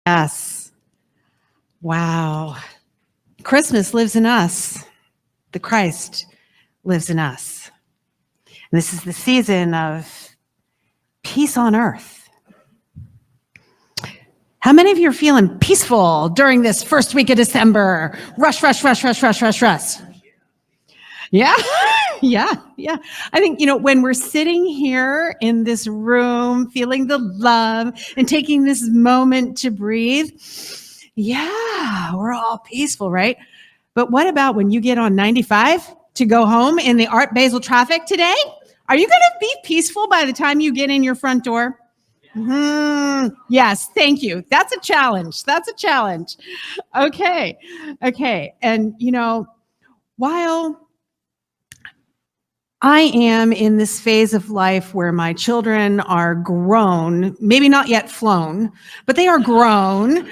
Yes. Wow. Christmas lives in us. The Christ lives in us. And this is the season of peace on earth. How many of you are feeling peaceful during this first week of December? Rush, rush, rush, rush, rush, rush, rush. Yeah, yeah. I think, when we're sitting here in this room, feeling the love and taking this moment to breathe, yeah, we're all peaceful, right? But what about when you get on 95 to go home in the Art Basel traffic today? Are you going to be peaceful by the time you get in your front door? Yes, thank you. That's a challenge. Okay. And, while I am in this phase of life where my children are grown, maybe not yet flown, but they are grown.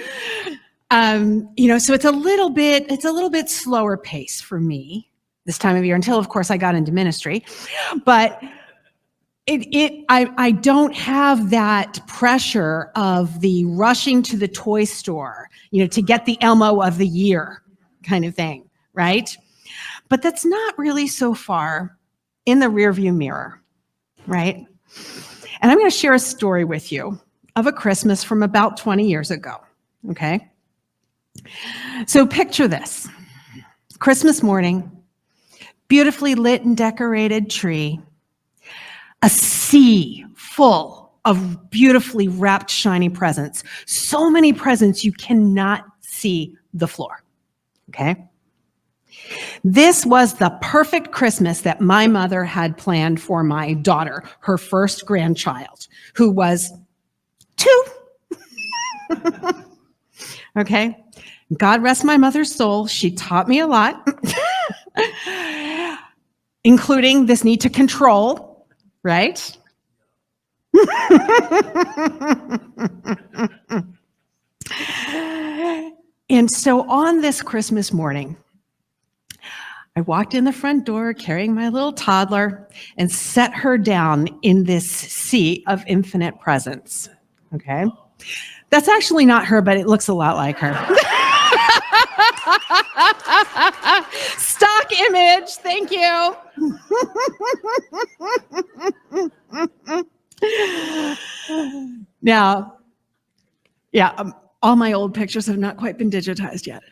So it's a little bit slower pace for me this time of year until, of course, I got into ministry. But I don't have that pressure of the rushing to the toy store, to get the Elmo of the year kind of thing, right? But that's not really so far in the rearview mirror, right? And I'm going to share a story with you of a Christmas from about 20 years ago, okay? So picture this. Christmas morning, beautifully lit and decorated tree, a sea full of beautifully wrapped, shiny presents. So many presents you cannot see the floor, okay? This was the perfect Christmas that my mother had planned for my daughter, her first grandchild, who was 2. Okay? God rest my mother's soul. She taught me a lot, including this need to control, right? And so on this Christmas morning, I walked in the front door carrying my little toddler and set her down in this sea of infinite presents, okay? That's actually not her, but it looks a lot like her. Stock image, thank you. Now, all my old pictures have not quite been digitized yet.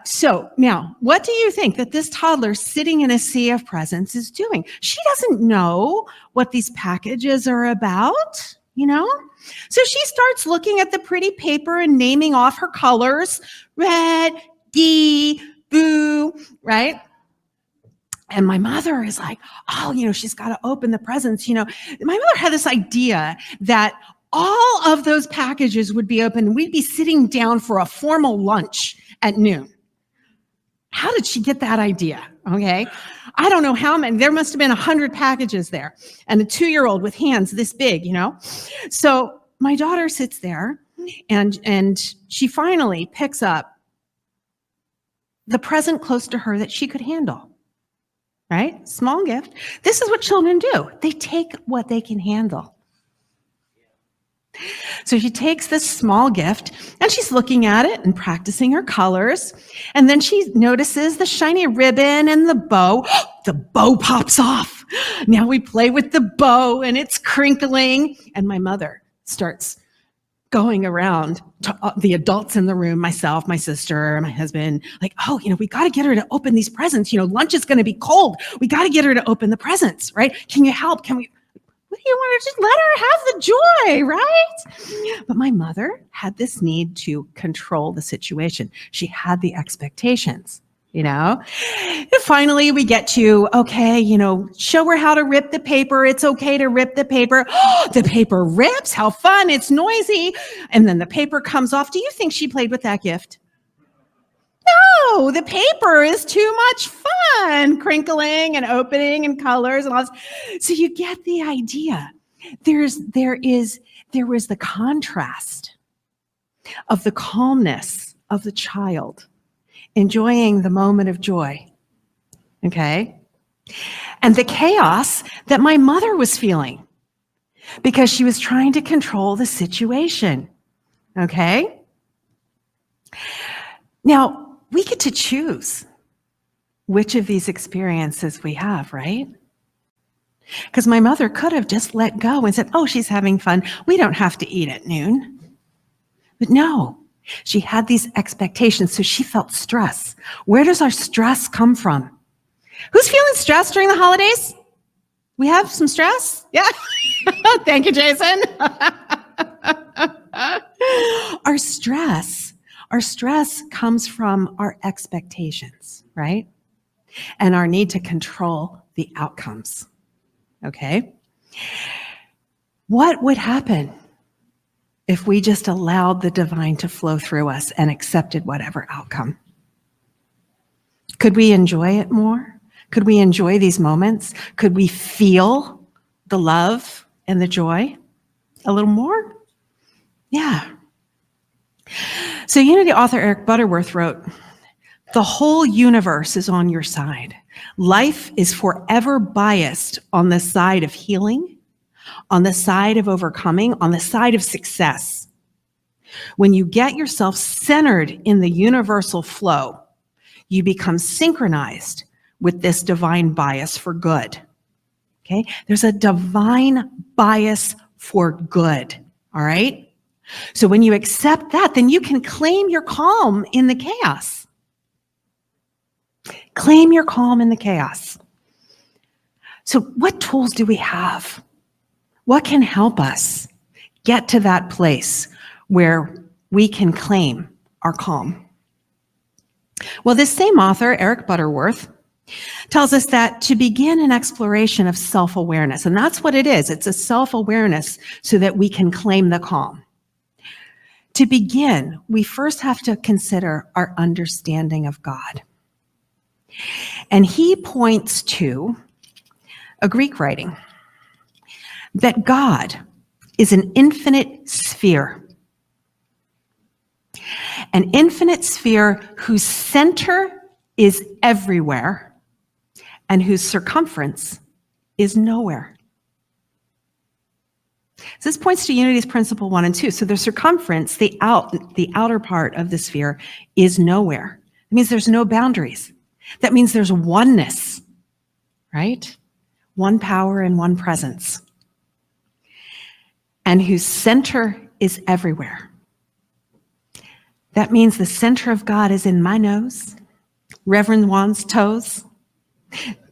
So now, what do you think that this toddler sitting in a sea of presents is doing? She doesn't know what these packages are about, So she starts looking at the pretty paper and naming off her colors, red, blue, right? And my mother is like, she's got to open the presents. My mother had this idea that all of those packages would be open and we'd be sitting down for a formal lunch at noon. How did she get that idea? Okay. I don't know how many. There must have been 100 packages there and a 2-year-old with hands this big, So my daughter sits there and she finally picks up the present close to her that she could handle, right? Small gift. This is what children do. They take what they can handle. So she takes this small gift and she's looking at it and practicing her colors. And then she notices the shiny ribbon and the bow. The bow pops off. Now we play with the bow and it's crinkling. And my mother starts going around to the adults in the room, myself, my sister, my husband, like, we got to get her to open these presents. Lunch is going to be cold. We got to get her to open the presents, right? Can you help? You want to just let her have the joy, right? But my mother had this need to control the situation. She had the expectations, And finally we get to, show her how to rip the paper. It's okay to rip the paper. The paper rips. How fun. It's noisy. And then the paper comes off. Do you think she played with that gift? No, the paper is too much fun, crinkling and opening and colors and all this. So you get the idea. There was the contrast of the calmness of the child enjoying the moment of joy, okay? And the chaos that my mother was feeling because she was trying to control the situation, okay? Now, we get to choose which of these experiences we have, right? Because my mother could have just let go and said, oh, she's having fun. We don't have to eat at noon. But no, she had these expectations, so she felt stress. Where does our stress come from? Who's feeling stressed during the holidays? We have some stress? Yeah. Thank you, Jason. Our stress comes from our expectations, right? And our need to control the outcomes. Okay? What would happen if we just allowed the divine to flow through us and accepted whatever outcome? Could we enjoy it more? Could we enjoy these moments? Could we feel the love and the joy a little more? Yeah. So Unity author Eric Butterworth wrote, "The whole universe is on your side. Life is forever biased on the side of healing, on the side of overcoming, on the side of success. When you get yourself centered in the universal flow, you become synchronized with this divine bias for good." Okay? There's a divine bias for good, all right? So when you accept that, then you can claim your calm in the chaos. Claim your calm in the chaos. So what tools do we have? What can help us get to that place where we can claim our calm? Well, this same author, Eric Butterworth, tells us that to begin an exploration of self-awareness, and that's what it is. It's a self-awareness so that we can claim the calm. To begin, we first have to consider our understanding of God. And he points to a Greek writing that God is an infinite sphere. An infinite sphere whose center is everywhere and whose circumference is nowhere. So this points to Unity's principle 1 and 2. So the circumference, the outer part of the sphere, is nowhere. It means there's no boundaries. That means there's oneness, right? One power and one presence. And whose center is everywhere. That means the center of God is in my nose, Reverend Juan's toes,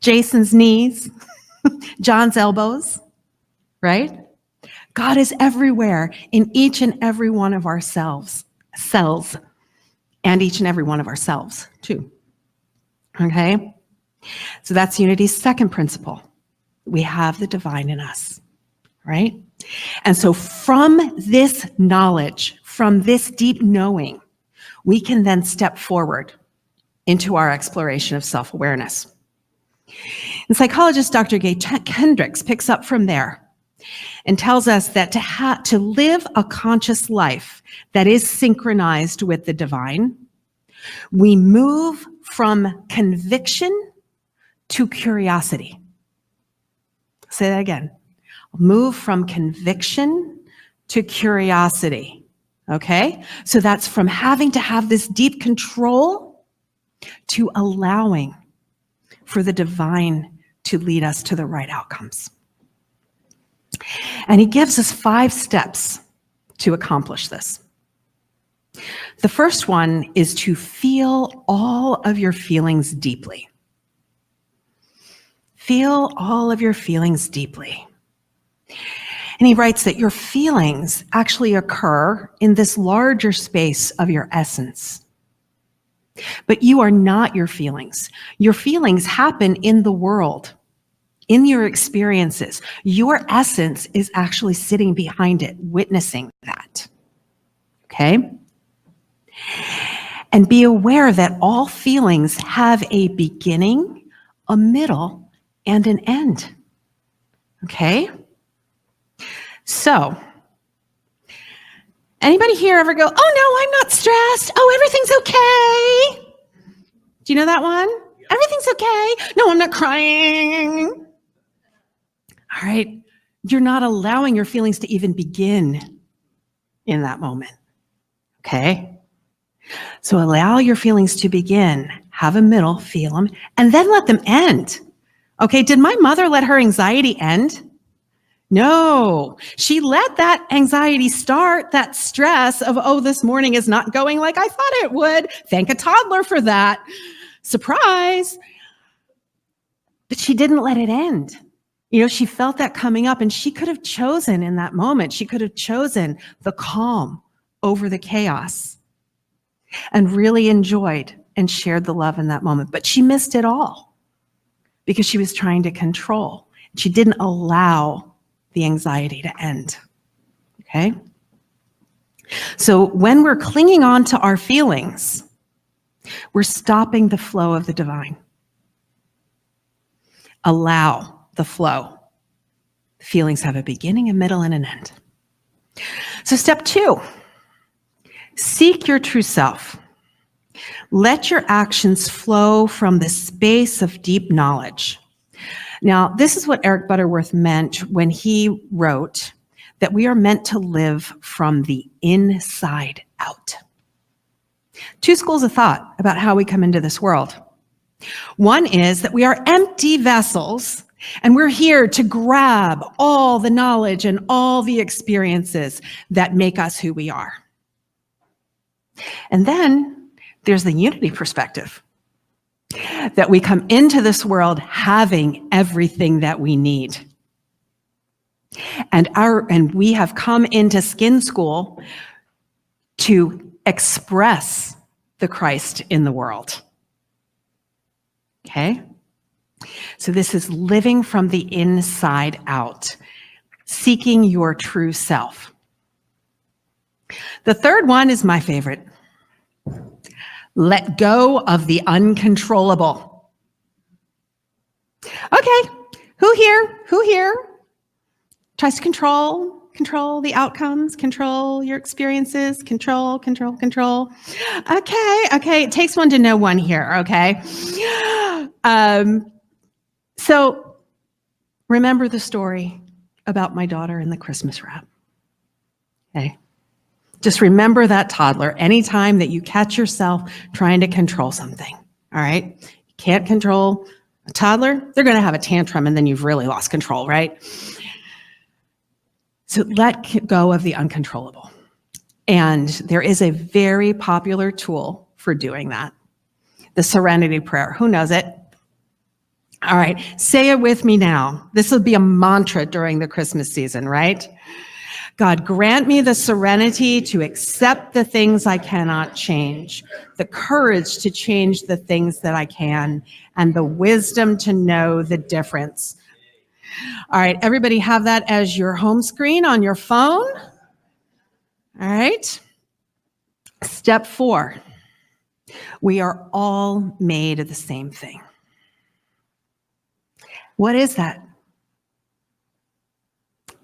Jason's knees, John's elbows, right? God is everywhere in each and every one of our cells, and each and every one of ourselves too. Okay? So that's Unity's second principle. We have the divine in us, right? And so from this knowledge, from this deep knowing, we can then step forward into our exploration of self-awareness. And psychologist Dr. Gay Hendricks picks up from there and tells us that to live a conscious life that is synchronized with the divine, we move from conviction to curiosity. Say that again. Move from conviction to curiosity. Okay? So that's from having to have this deep control to allowing for the divine to lead us to the right outcomes. And he gives us 5 steps to accomplish this. The first one is to feel all of your feelings deeply. Feel all of your feelings deeply. And he writes that your feelings actually occur in this larger space of your essence. But you are not your feelings. Your feelings happen in the world, in your experiences. Your essence is actually sitting behind it, witnessing that. Okay? And be aware that all feelings have a beginning, a middle, and an end. Okay? So, anybody here ever go, "Oh no, I'm not stressed. Oh, everything's okay"? Do you know that one? Everything's okay. No, I'm not crying. All right. You're not allowing your feelings to even begin in that moment. Okay? So allow your feelings to begin, have a middle, feel them, and then let them end. Okay, did my mother let her anxiety end? No, she let that anxiety start, that stress of, oh, this morning is not going like I thought it would. Thank a toddler for that. Surprise. But she didn't let it end. She felt that coming up, and she could have chosen in that moment, she could have chosen the calm over the chaos and really enjoyed and shared the love in that moment. But she missed it all because she was trying to control. She didn't allow the anxiety to end. Okay? So when we're clinging on to our feelings, we're stopping the flow of the divine. Allow the flow. Feelings have a beginning, a middle, and an end. So step 2, seek your true self. Let your actions flow from the space of deep knowledge. Now, this is what Eric Butterworth meant when he wrote that we are meant to live from the inside out. 2 schools of thought about how we come into this world. One is that we are empty vessels, and we're here to grab all the knowledge and all the experiences that make us who we are. And then there's the unity perspective, that we come into this world having everything that we need. And we have come into Skin School to express the Christ in the world. Okay? So this is living from the inside out, seeking your true self. The third one is my favorite. Let go of the uncontrollable. Okay, who here tries to control the outcomes, control your experiences, control. Okay, it takes one to know one here, okay? So remember the story about my daughter and the Christmas wrap, okay? Just remember that toddler anytime that you catch yourself trying to control something, all right? You can't control a toddler, they're gonna have a tantrum and then you've really lost control, right? So let go of the uncontrollable. And there is a very popular tool for doing that. The Serenity Prayer. Who knows it? All right, say it with me now. This will be a mantra during the Christmas season, right? God, grant me the serenity to accept the things I cannot change, the courage to change the things that I can, and the wisdom to know the difference. All right, everybody have that as your home screen on your phone. All right. Step 4, we are all made of the same thing. What is that?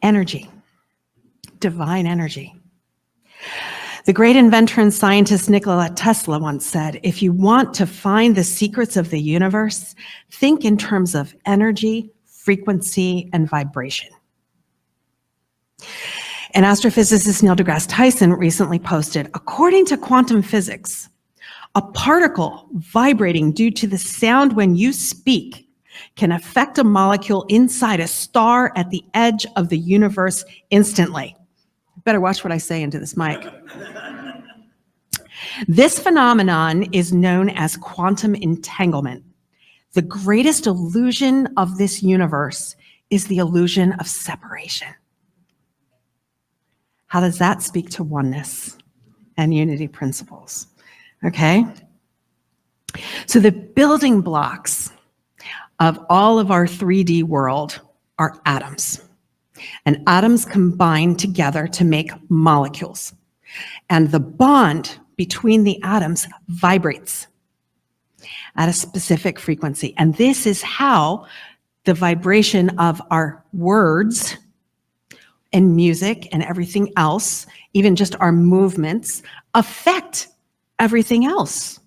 Energy. Divine energy. The great inventor and scientist Nikola Tesla once said, if you want to find the secrets of the universe, think in terms of energy, frequency, and vibration. And astrophysicist Neil deGrasse Tyson recently posted, according to quantum physics, a particle vibrating due to the sound when you speak can affect a molecule inside a star at the edge of the universe instantly. Better watch what I say into this mic. This phenomenon is known as quantum entanglement. The greatest illusion of this universe is the illusion of separation. How does that speak to oneness and unity principles? Okay? So the building blocks of all of our 3D world are atoms. And atoms combine together to make molecules. And the bond between the atoms vibrates at a specific frequency. And this is how the vibration of our words and music and everything else, even just our movements, affect everything else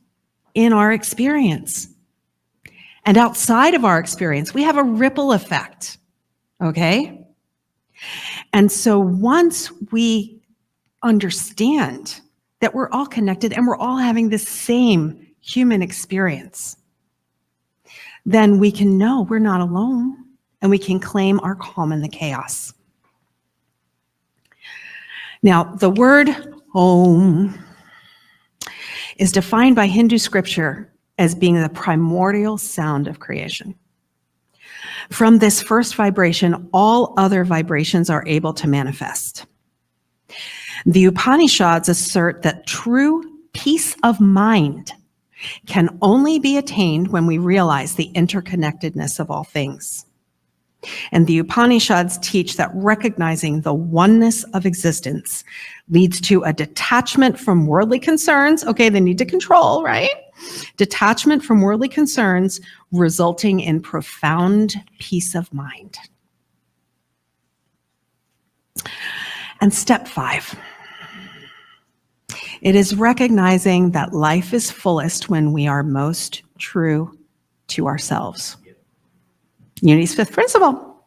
in our experience. And outside of our experience, we have a ripple effect, okay? And so once we understand that we're all connected and we're all having the same human experience, then we can know we're not alone and we can claim our calm in the chaos. Now, the word Om is defined by Hindu scripture as being the primordial sound of creation. From this first vibration, all other vibrations are able to manifest. The Upanishads assert that true peace of mind can only be attained when we realize the interconnectedness of all things. And the Upanishads teach that recognizing the oneness of existence leads to a detachment from worldly concerns. Okay, the need to control, right? Detachment from worldly concerns, resulting in profound peace of mind. And step 5. It is recognizing that life is fullest when we are most true to ourselves. Unity's 5th principle.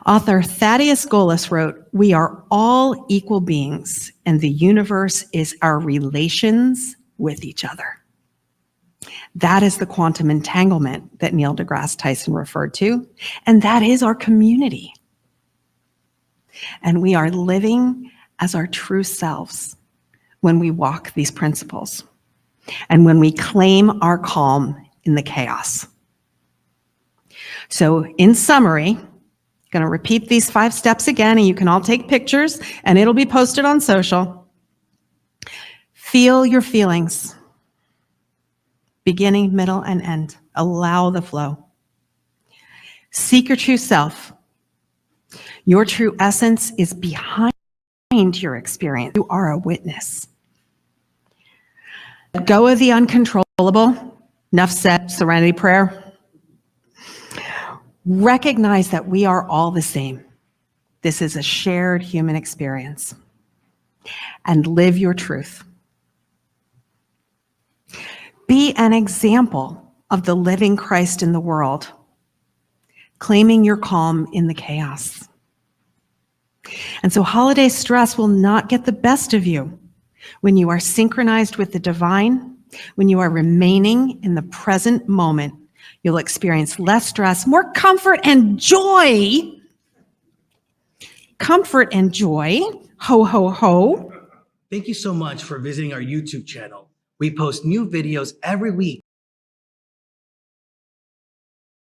Author Thaddeus Golas wrote, "We are all equal beings, and the universe is our relations with each other." That is the quantum entanglement that Neil deGrasse Tyson referred to, and that is our community. And we are living as our true selves when we walk these principles and when we claim our calm in the chaos. So in summary, I'm going to repeat these 5 steps again, and you can all take pictures, and it'll be posted on social. Feel your feelings, beginning, middle, and end. Allow the flow. Seek your true self. Your true essence is behind your experience. You are a witness. Let go of the uncontrollable. Enough said, serenity prayer. Recognize that we are all the same. This is a shared human experience. And live your truth. Be an example of the living Christ in the world, claiming your calm in the chaos. And so holiday stress will not get the best of you when you are synchronized with the divine, when you are remaining in the present moment. You'll experience less stress, more comfort and joy. Comfort and joy. Ho, ho, ho. Thank you so much for visiting our YouTube channel. We post new videos every week